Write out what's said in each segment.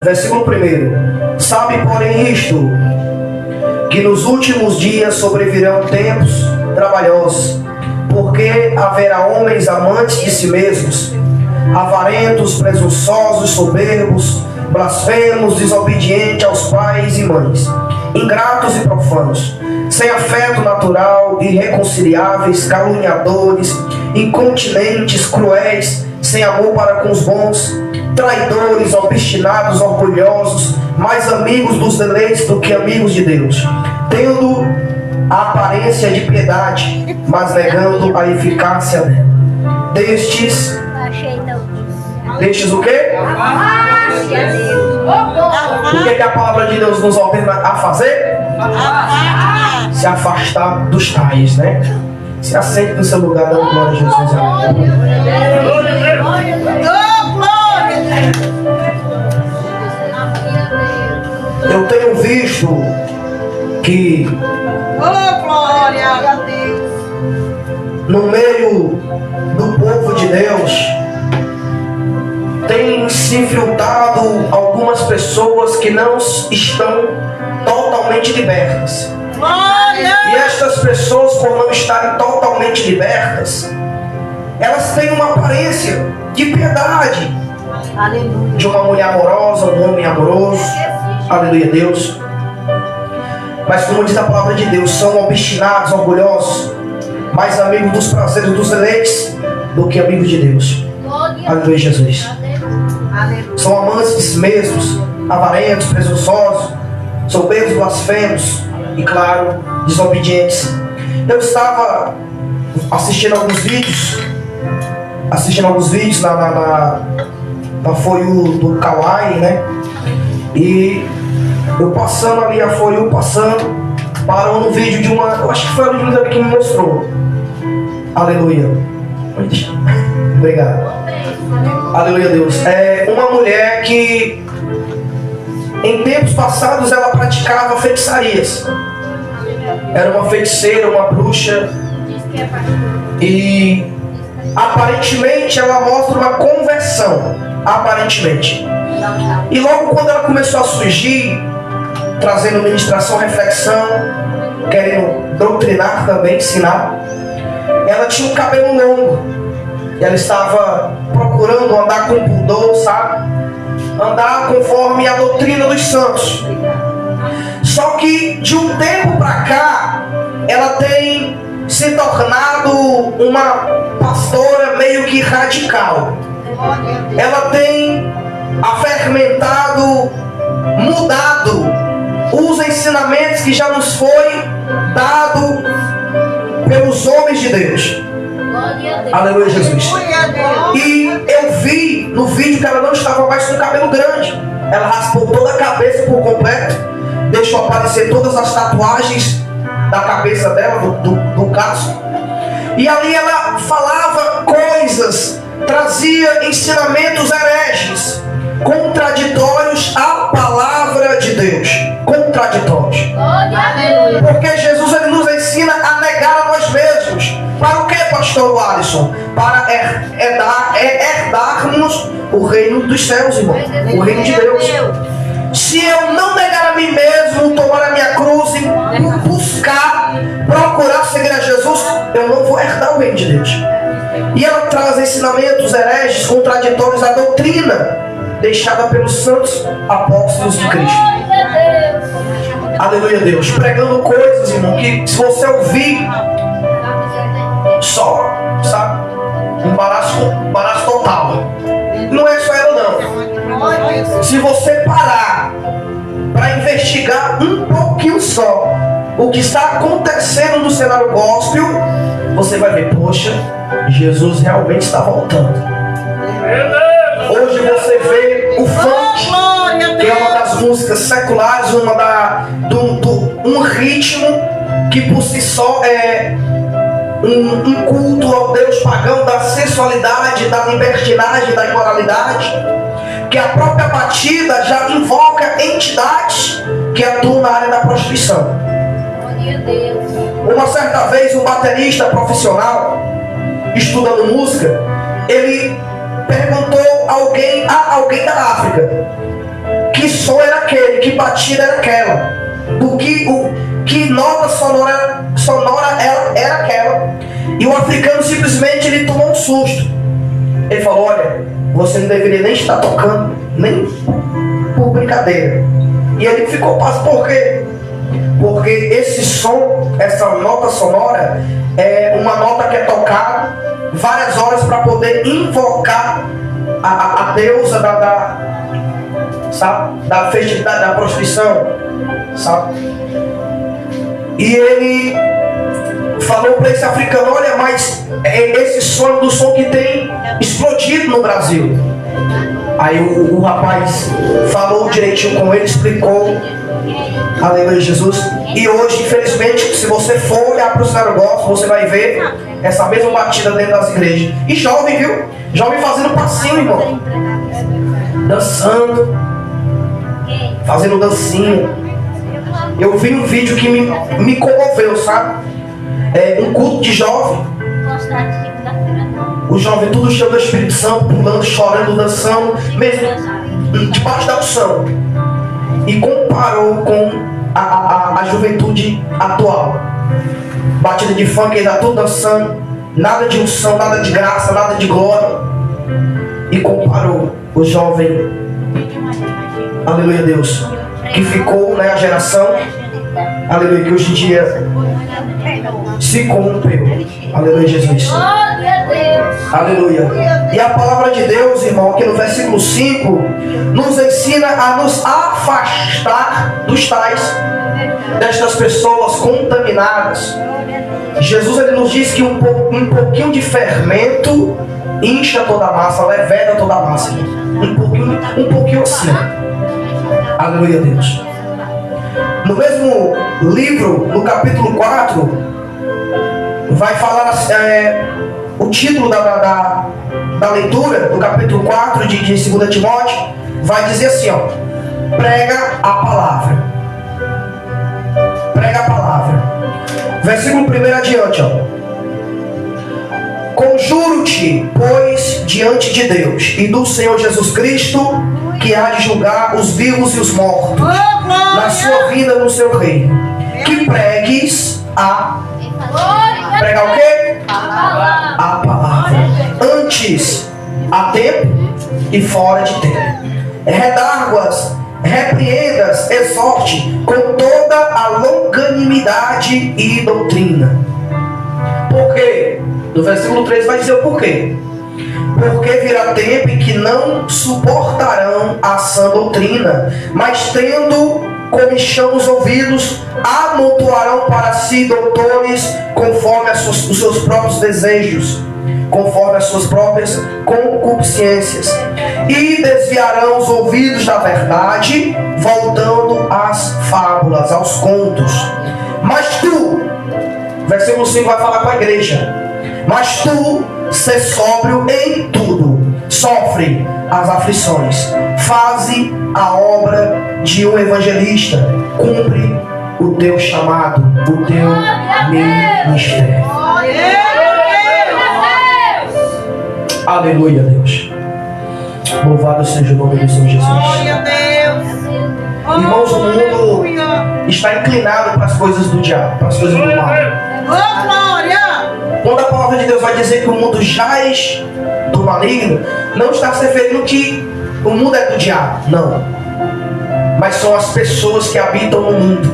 Versículo 1. Sabe, porém, isto, que nos últimos dias sobrevirão tempos trabalhosos, porque haverá homens amantes de si mesmos, avarentos, presunçosos, soberbos, blasfemos, desobedientes aos pais e mães, ingratos e profanos, sem afeto natural, irreconciliáveis, caluniadores, incontinentes, cruéis, sem amor para com os bons, traidores, obstinados, orgulhosos, mais amigos dos deleites do que amigos de Deus, tendo a aparência de piedade, mas negando a eficácia dela. Destes o quê? O que a palavra de Deus nos ordena a fazer? Se afastar dos tais, né? Se assente no seu lugar, dando glória a Jesus. Eu tenho visto que no meio do povo de Deus tem se infiltrado algumas pessoas que não estão totalmente libertas. E estas pessoas, por não estarem totalmente libertas, elas têm uma aparência de piedade, de uma mulher amorosa, um homem amoroso, aleluia Deus. Mas como diz a palavra de Deus, são obstinados, orgulhosos, mais amigos dos prazeres dos eleitos do que amigos de Deus. Aleluia Jesus. São amantes de si mesmos, avarentos, presunçosos, soberbos, blasfemos e, claro, desobedientes. Eu estava assistindo alguns vídeos na For You do Kawaii, né? E eu passando ali a For You, parou no vídeo de uma, eu acho que foi a Ludmila que me mostrou. Aleluia. Obrigado. Aleluia Deus. É uma mulher que em tempos passados ela praticava feitiçarias. Era uma feiticeira, uma bruxa. E aparentemente ela mostra uma conversão. Aparentemente. E logo quando ela começou a surgir, trazendo ministração, reflexão, querendo doutrinar também, ensinar, ela tinha um cabelo longo. E ela estava procurando andar com pudor, sabe? Andar conforme a doutrina dos santos. Só que de um tempo para cá, ela tem se tornado uma pastora meio que radical. Ela tem afermentado, mudado os ensinamentos que já nos foi dado pelos homens de Deus. Aleluia Jesus. E eu vi no vídeo que ela não estava mais com o cabelo grande. Ela raspou toda a cabeça por completo, deixou aparecer todas as tatuagens da cabeça dela, do caso. E ali ela falava coisas, trazia ensinamentos hereges, contraditórios à palavra de Deus. Contraditórios. Porque Jesus ele nos ensina a negar a nós mesmos. Para o que, pastor Alisson? Para herdarmos o reino dos céus, irmão. O reino de Deus. Se eu não negar a mim mesmo, tomar a minha cruz e procurar seguir a Jesus, eu não vou herdar o reino de Deus. E ela traz ensinamentos hereges, contraditórios à doutrina deixada pelos santos apóstolos de Cristo. Aleluia Deus. Pregando coisas, irmão, que se você ouvir, só, sabe? Embaraço total. Não é só ela não. Se você parar para investigar um pouquinho só o que está acontecendo no cenário gospel, você vai ver, poxa, Jesus realmente está voltando. Hoje você vê o funk, que é uma das músicas seculares, um ritmo que por si só é um culto ao Deus pagão da sensualidade, da libertinagem, da imoralidade, que a própria batida já invoca entidades que atuam na área da prostituição. Uma certa vez um baterista profissional, estudando música, ele perguntou a alguém da África que som era aquele, que batida era aquela, que nota sonora era aquela. E o africano simplesmente ele tomou um susto. Ele falou: olha, você não deveria nem estar tocando, nem por brincadeira. E ele ficou pasmo. Por quê? Porque esse som, essa nota sonora, é uma nota que é tocada várias horas para poder invocar a deusa da festividade, da prostituição, sabe? E ele falou para esse africano: olha, mas esse som é do som que tem explodido no Brasil. Aí o rapaz falou direitinho com ele, explicou. Aleluia, Jesus. E hoje, infelizmente, se você for olhar para os negócios, você vai ver essa mesma batida dentro das igrejas. E jovem, viu? Jovem fazendo passinho, irmão. Dançando. Fazendo dancinha. Eu vi um vídeo que me comoveu, sabe? Um culto de jovem. O jovem tudo cheio do Espírito Santo, pulando, chorando, dançando, mesmo debaixo da unção. E comparou com a juventude atual. Batida de funk, ainda tudo dançando. Nada de unção, nada de graça, nada de glória. E comparou o jovem, aleluia Deus, que ficou, né, a geração, aleluia, que hoje em dia se corrompeu. Aleluia, Jesus. Aleluia. E a palavra de Deus, irmão, aqui no versículo 5, nos ensina a nos afastar dos tais, destas pessoas contaminadas. Jesus, ele nos diz que um pouquinho de fermento incha toda a massa, leveda toda a massa. Um pouquinho assim. Aleluia, Deus. No mesmo livro, no capítulo 4, vai falar o título da leitura do capítulo 4 de 2 Timóteo, vai dizer assim, ó: prega a palavra. Prega a palavra. Versículo 1 adiante, ó: conjuro-te, pois, diante de Deus e do Senhor Jesus Cristo, que há de julgar os vivos e os mortos, na sua vida no seu reino, que pregues a... Pregar o quê? A palavra. Antes, a tempo e fora de tempo. Redarguas, repreendas, exorte com toda a longanimidade e doutrina. Por quê? No versículo 3 vai dizer o porquê. Porque virá tempo em que não suportarão a sã doutrina, mas tendo comichão os ouvidos, amontoarão para si doutores conforme os seus próprios desejos, conforme as suas próprias concupiscências, e desviarão os ouvidos da verdade, voltando às fábulas, aos contos. Mas tu, versículo 5 vai falar com a igreja: mas tu, sê sóbrio em tudo, sofre as aflições, faze a obra de um evangelista, cumpre o teu chamado, o teu ministério. Aleluia, Deus. Louvado seja o nome do Senhor Jesus. Irmãos, o mundo está inclinado para as coisas do diabo, para as coisas do mal. Quando a palavra de Deus vai dizer que o mundo jaz do maligno, não está se referindo que o mundo é do diabo, não. Mas são as pessoas que habitam no mundo,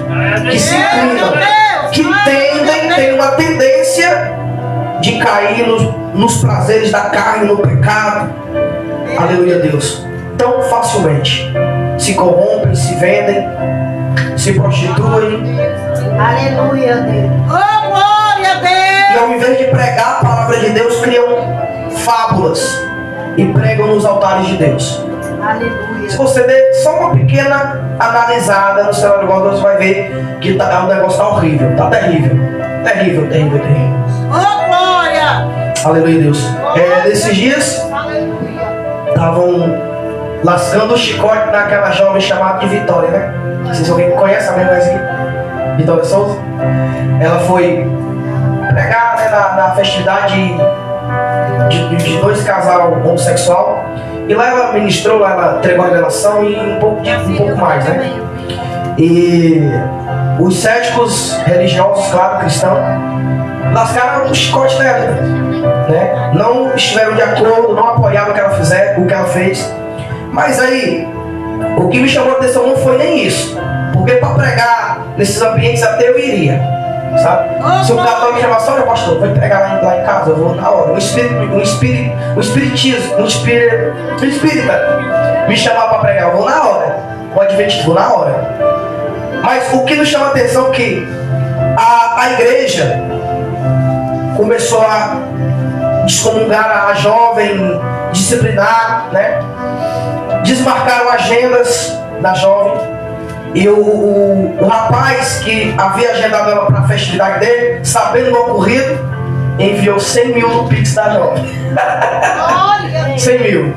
que se inclinam, que têm uma tendência de cair nos prazeres da carne, no pecado. Aleluia, Deus. Tão facilmente se corrompem, se vendem, se prostituem. Aleluia, Deus. Oh, glória a Deus. E ao invés de pregar a palavra de Deus, criam fábulas e pregam nos altares de Deus. Aleluia. Se você der só uma pequena analisada no seu negócio, você vai ver que o negócio está horrível, está terrível. Terrível, terrível, terrível. Oh, glória. Aleluia, Deus. Nesses dias, estavam lascando o chicote naquela jovem chamada de Vitória, né? Vocês alguém conhece a mesma aqui? Vitória Souza? Ela foi pregar, né, na festividade de dois casal homossexual. E lá ela ministrou, lá ela entregou a revelação e um pouco pouco mais, né? E os céticos religiosos, claro, cristãos, lascaram um chicote nela, né? Não estiveram de acordo, não apoiaram o que ela fez. Mas aí, o que me chamou a atenção não foi nem isso. Porque para pregar nesses ambientes até eu iria, sabe? Se um católico chamasse, olha pastor, vai pregar lá em casa, eu vou na hora. Um espírita me chamar para pregar, eu vou na hora. O adventista, vou na hora. Mas o que nos chama a atenção é que a igreja começou a descomungar a jovem, disciplinar, né? Desmarcaram agendas da jovem. E o rapaz que havia agendado ela para a festividade dele, sabendo do ocorrido, enviou 100 mil no Pix da jovem. 100 mil.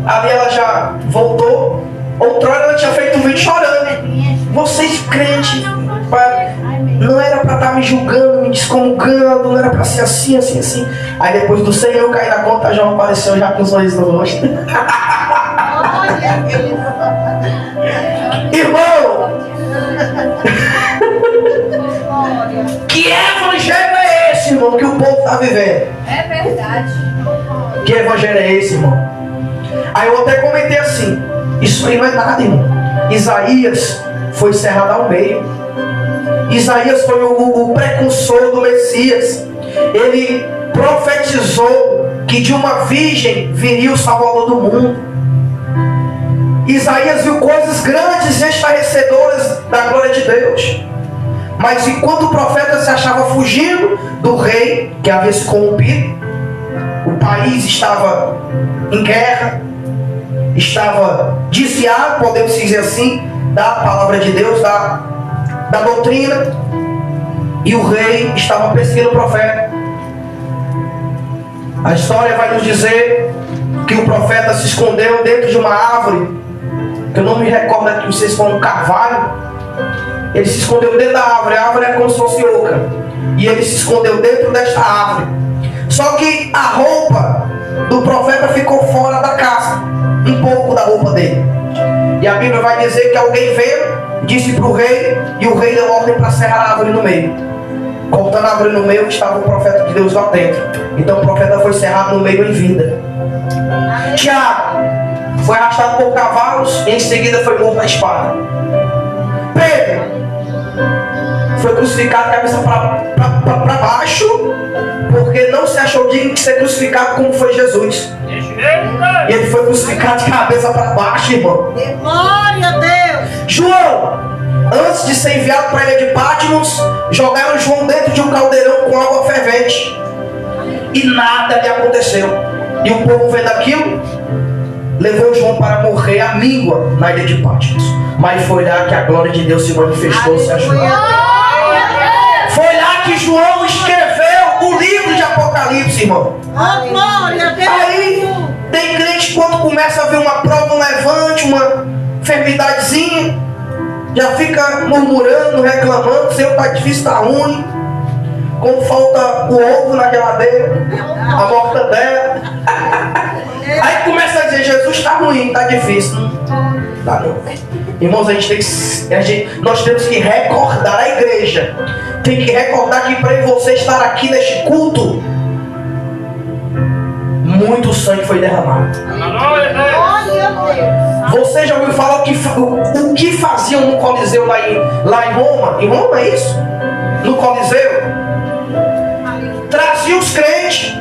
Ali ela já voltou. Outrora ela tinha feito um vídeo chorando. Vocês crentes, não era para estar me julgando, me descomungando, não era para ser assim, assim, assim. Aí depois do 100 mil cair na conta, a jovem apareceu já com os sorriso no rosto. Irmão, que evangelho é esse, irmão, que o povo está vivendo? É verdade. Que evangelho é esse, irmão? Aí eu até comentei assim, isso aí não é nada, irmão. Isaías foi cerrado ao meio. Isaías foi o precursor do Messias. Ele profetizou que de uma virgem viria o Salvador do mundo. Isaías viu coisas grandes e estarrecedoras da glória de Deus. Mas enquanto o profeta se achava fugindo do rei que havia se corrompido, o país estava em guerra, estava desviado, podemos dizer assim, da palavra de Deus, da doutrina, e o rei estava perseguindo o profeta. A história vai nos dizer que o profeta se escondeu dentro de uma árvore, que eu não me recordo aqui, vocês foram um carvalho. Ele se escondeu dentro da árvore. A árvore é como se fosse oca, e ele se escondeu dentro desta árvore. Só que a roupa do profeta ficou fora da casa, um pouco da roupa dele. E a Bíblia vai dizer que alguém veio, disse para o rei, e o rei deu ordem para serrar a árvore no meio. Cortando a árvore no meio, estava o profeta de Deus lá dentro. Então o profeta foi cerrado no meio em vida. Tiago foi arrastado por cavalos e em seguida foi morto à espada. Pedro foi crucificado cabeça para baixo, porque não se achou digno de ser crucificado como foi Jesus. E ele foi crucificado de cabeça para baixo, irmão. Glória a Deus. João, antes de ser enviado para a ilha de Patmos, jogaram João dentro de um caldeirão com água fervente. E nada lhe aconteceu. E o povo vendo aquilo, levou João para morrer à míngua na ilha de Patmos. Mas foi lá que a glória de Deus se manifestou, se ajudou. Foi lá que João escreveu o livro de Apocalipse, irmão. Glória a Deus. Aí tem crente, quando começa a ver uma prova, um levante, uma enfermidadezinha, já fica murmurando, reclamando, o Senhor está difícil, está ruim. Como falta o ovo na geladeira, a mortadela. Aí começa a dizer, Jesus está ruim, está difícil. Não tá não. Irmãos, nós temos que recordar, a igreja tem que recordar que para você estar aqui neste culto, muito sangue foi derramado. Glória a Deus. Você já ouviu falar o que faziam no Coliseu lá em Roma? Em Roma é isso? No Coliseu? Traziam os crentes,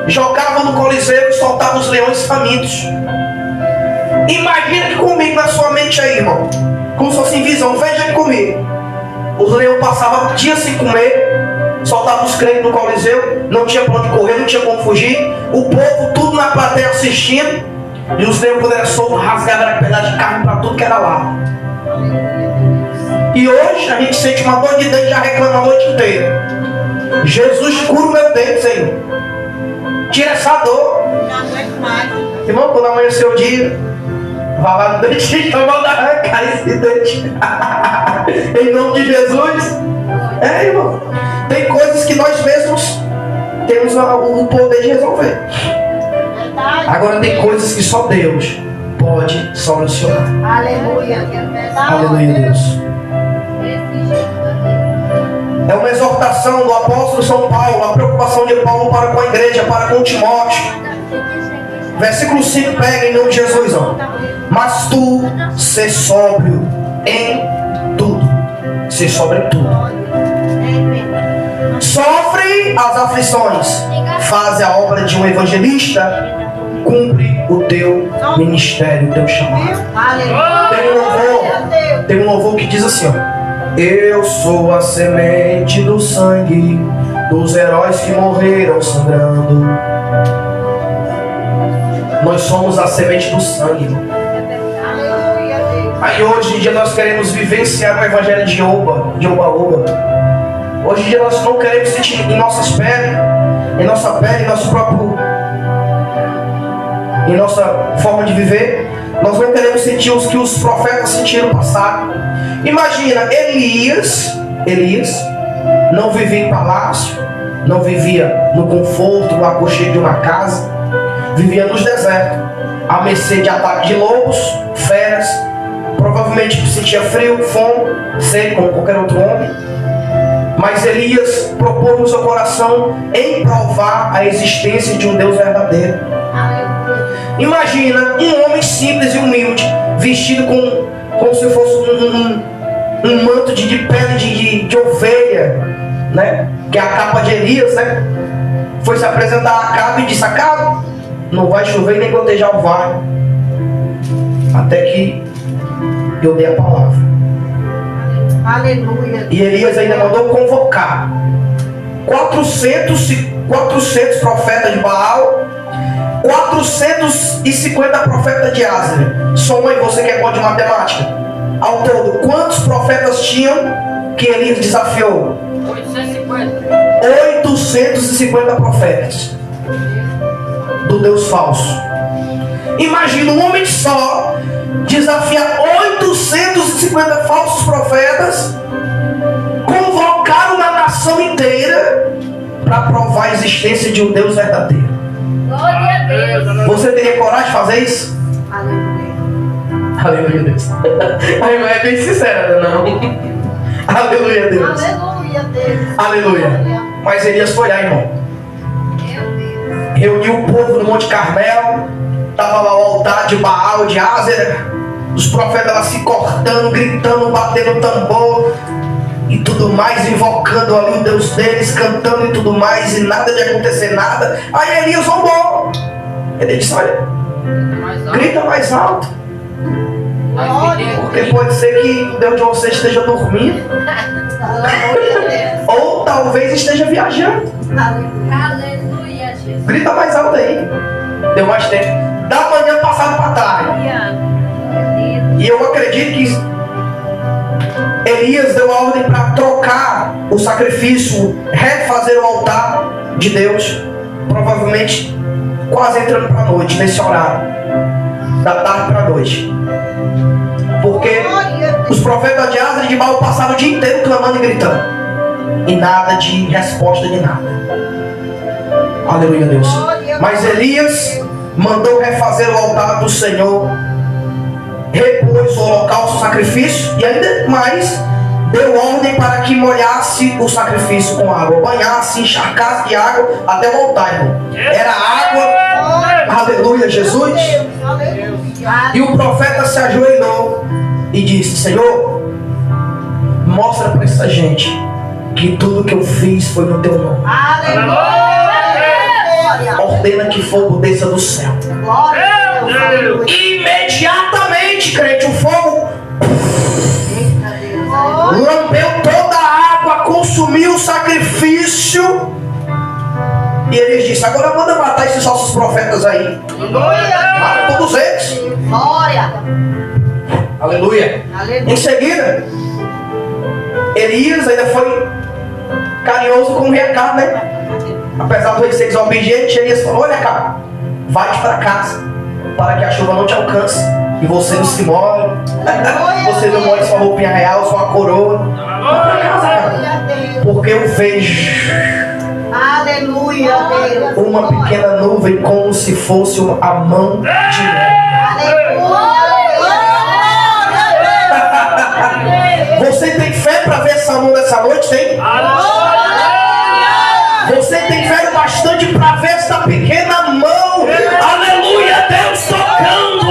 jogavam no Coliseu e soltavam os leões famintos. Imagina que comigo na sua mente aí, irmão, como se fosse em visão, veja aí comigo. Os leões passavam dias sem comer, soltavam os crentes no Coliseu, não tinha para onde correr, não tinha como fugir. O povo tudo na plateia assistindo, e os leões quando eram soltos, rasgavam aquele pedaço de carne para tudo que era lá. E hoje a gente sente uma dor de dente e já reclama a noite inteira. Jesus cura o meu dente, Senhor. Tira essa dor. Não aguento mais. Irmão, quando amanhecer o dia, vai lá no dentista, manda arrancar esse dente. Em nome de Jesus. É, irmão. Tem coisas que nós mesmos temos o poder de resolver. Agora tem coisas que só Deus pode solucionar. Aleluia. Aleluia, Deus. É uma exortação do apóstolo São Paulo, a preocupação de Paulo para com a igreja, para com Timóteo. Versículo 5 pega em nome de Jesus, ó. Mas tu, sê sóbrio em tudo. Sê sóbrio em tudo. Sofre as aflições. Faz a obra de um evangelista. Cumpre o teu ministério, o teu chamado. Tem um louvor que diz assim, ó. Eu sou a semente do sangue dos heróis que morreram sangrando. Nós somos a semente do sangue. Aí hoje em dia nós queremos vivenciar o evangelho de oba-oba. Hoje em dia nós não queremos sentir em nossas peles, em nossa pele, em nossa forma de viver. Nós não queremos sentir os que os profetas sentiram no passado. Imagina, Elias não vivia em palácio, não vivia no conforto, no aconchego de uma casa, vivia nos desertos, à mercê de ataque de lobos, feras, provavelmente sentia frio, fome, sede, como qualquer outro homem. Mas Elias propôs no seu coração em provar a existência de um Deus verdadeiro. Imagina um homem simples e humilde, vestido como se fosse um manto de pele de ovelha, né? Que é a capa de Elias, né? Foi se apresentar a Acabe e disse: Acabe, não vai chover nem gotejar o vale, até que eu dei a palavra. Aleluia. E Elias ainda mandou convocar 400 profetas de Baal, 450 profetas de Asher. Soma aí, você que é bom de matemática. Ao todo, quantos profetas tinham que Elias desafiou? 850 profetas do Deus falso. Imagina um homem só desafiar 850 falsos profetas, convocar uma nação inteira para provar a existência de um Deus verdadeiro. Glória a Deus. Você teria coragem de fazer isso? Aleluia. Aleluia, Deus. A irmã é bem sincera, não? Aleluia, Deus. Aleluia, Deus. Aleluia. Mas Elias foi lá, irmão. Reuniu o povo no Monte Carmelo. Estava lá o altar de Baal, de Asher. Os profetas lá se cortando, gritando, batendo tambor e tudo mais, invocando ali o Deus deles, cantando e tudo mais, e nada de acontecer nada. Aí Elias zombou. Ele disse: olha, grita mais alto, porque pode ser que o Deus de você esteja dormindo, ou talvez esteja viajando. Aleluia, Jesus. Grita mais alto aí. Deu mais tempo. Da manhã passado para tarde. E eu acredito que Elias deu a ordem para trocar o sacrifício, refazer o altar de Deus, provavelmente quase entrando para a noite, nesse horário, da tarde para a noite. Porque os profetas de Asher e de Baal passaram o dia inteiro clamando e gritando, e nada de resposta de nada. Aleluia, Deus. Mas Elias mandou refazer o altar do Senhor, repôs o holocausto, o sacrifício, e ainda mais deu ordem para que molhasse o sacrifício com água, banhasse, encharcasse de água até o altar, irmão. Era água. Aleluia, Jesus. E o profeta se ajoelhou e disse: Senhor, mostra para essa gente que tudo que eu fiz foi no teu nome. Aleluia. Ordena que fogo desça do céu. Glória a Deus. Imediatamente, crente, o fogo lambeu toda a água, consumiu o sacrifício. E ele disse: agora manda matar esses falsos profetas aí. Mata todos eles. Glória. Aleluia. Em seguida, Elias ainda foi carinhoso com o recado, né? Apesar do rei ser desobediente, Elias falou: olha, cara, vai-te para casa, para que a chuva não te alcance e você não se molhe. Você não molhe sua roupinha real, sua coroa. Vai para casa, cara, porque eu vejo Aleluia, Deus. uma pequena nuvem como se fosse a mão de Deus. Aleluia. tem. Você tem fé bastante para ver esta pequena mão. Aleluia, Deus tocando,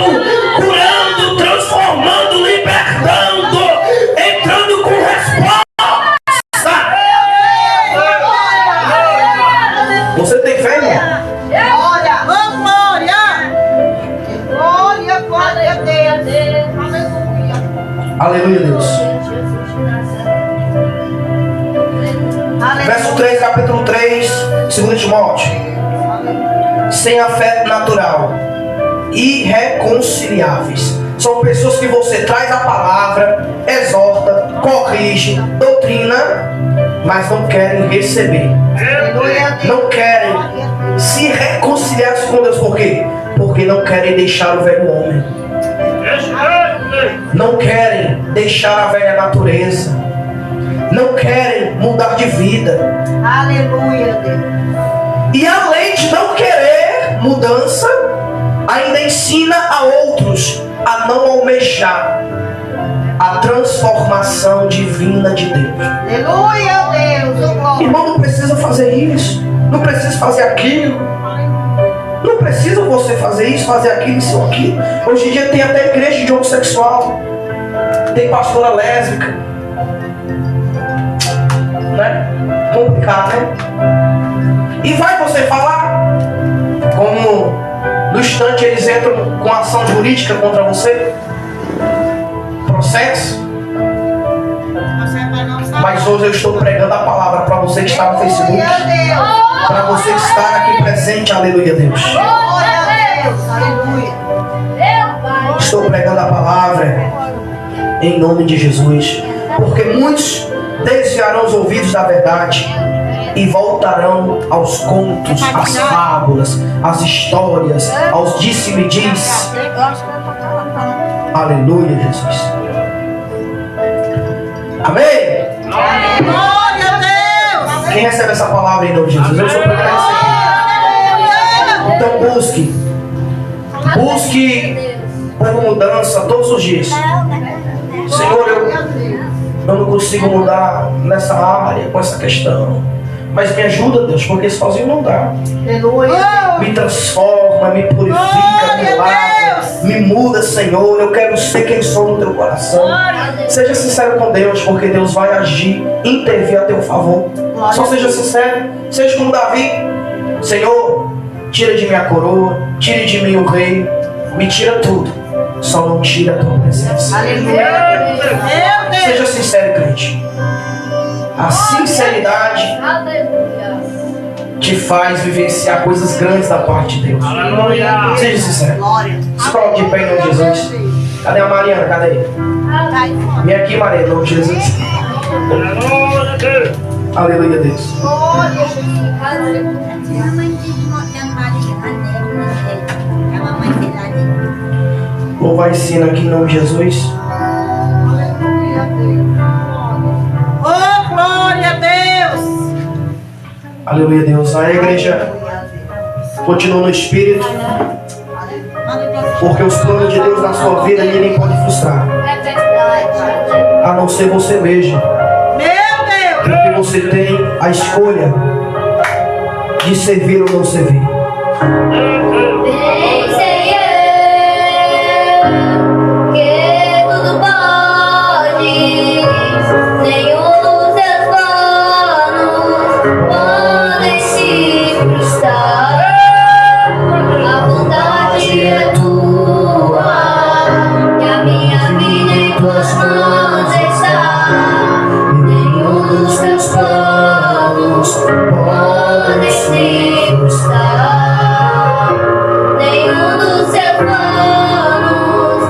curando, transformando, libertando, entrando com resposta. Você tem fé, irmão? Glória a Deus. Aleluia. Aleluia, Deus. Verso 3, capítulo 3, 2 Timóteo. Sem afeto natural, irreconciliáveis. São pessoas que você traz a palavra, exorta, corrige, doutrina, mas não querem receber. Não querem se reconciliar com Deus. Por quê? Porque não querem deixar o velho homem. Não querem deixar a velha natureza. Não querem mudar de vida. Aleluia, Deus. E além de não querer mudança, ainda ensina a outros a não almejar a transformação divina de Deus. Aleluia, Deus. Glória. Irmão, não precisa fazer isso, não precisa fazer aquilo, não precisa você fazer isso, fazer aquilo, isso ou aquilo. Hoje em dia tem até igreja de homossexual, tem pastora lésbica, né? Complicado, né? E vai você falar, como no instante eles entram com ação jurídica contra você, processo. Mas hoje eu estou pregando a palavra para você que está no Facebook, para você que está aqui presente. Aleluia, Deus. Glória a Deus. Aleluia. Estou pregando a palavra em nome de Jesus, porque muitos desviarão os ouvidos da verdade e voltarão aos contos, às fábulas, às histórias, aos disse-me-diz. Aleluia, Jesus. Amém? Glória a Deus. Quem recebe essa palavra em nome de Jesus? Eu sou para receber. Então busque por mudança todos os dias. Senhor, eu não consigo mudar nessa área, com essa questão. Mas me ajuda, Deus, porque sozinho não dá. Aleluia. Me transforma, me purifica, me lava, me muda, Senhor. Eu quero ser quem sou no teu coração. Seja sincero com Deus, porque Deus vai agir, intervir a teu favor. Só seja sincero, seja como Davi. Senhor, tira de mim a coroa, tire de mim o rei, me tira tudo, só não tira a tua presença. Aleluia. Seja sincero, crente. A sinceridade te faz vivenciar coisas grandes da parte de Deus. Seja sincero. Glória. Se coloque de pé em nome de Jesus. Cadê a Mariana? Cadê? Vem aqui, Maria, em nome de Jesus. Aleluia, Deus. Glória a Jesus. Louvar esse sino aqui em nome de Jesus. Aleluia a Deus. Oh, glória a Deus! Aleluia, Deus. A igreja continua no Espírito, porque os planos de Deus na sua vida ninguém pode frustrar, a não ser você mesmo. Meu Deus! Porque você tem a escolha de servir ou não servir. Bem sei eu que tudo pode, nenhum dos seus planos podem se frustrar. A vontade é tua, e a minha vida em tuas mãos está. Nenhum dos teus planos podem se frustrar. Nenhum dos seus planos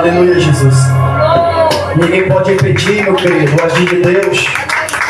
Aleluia, Jesus. Ninguém pode impedir, meu querido, o agir de Deus.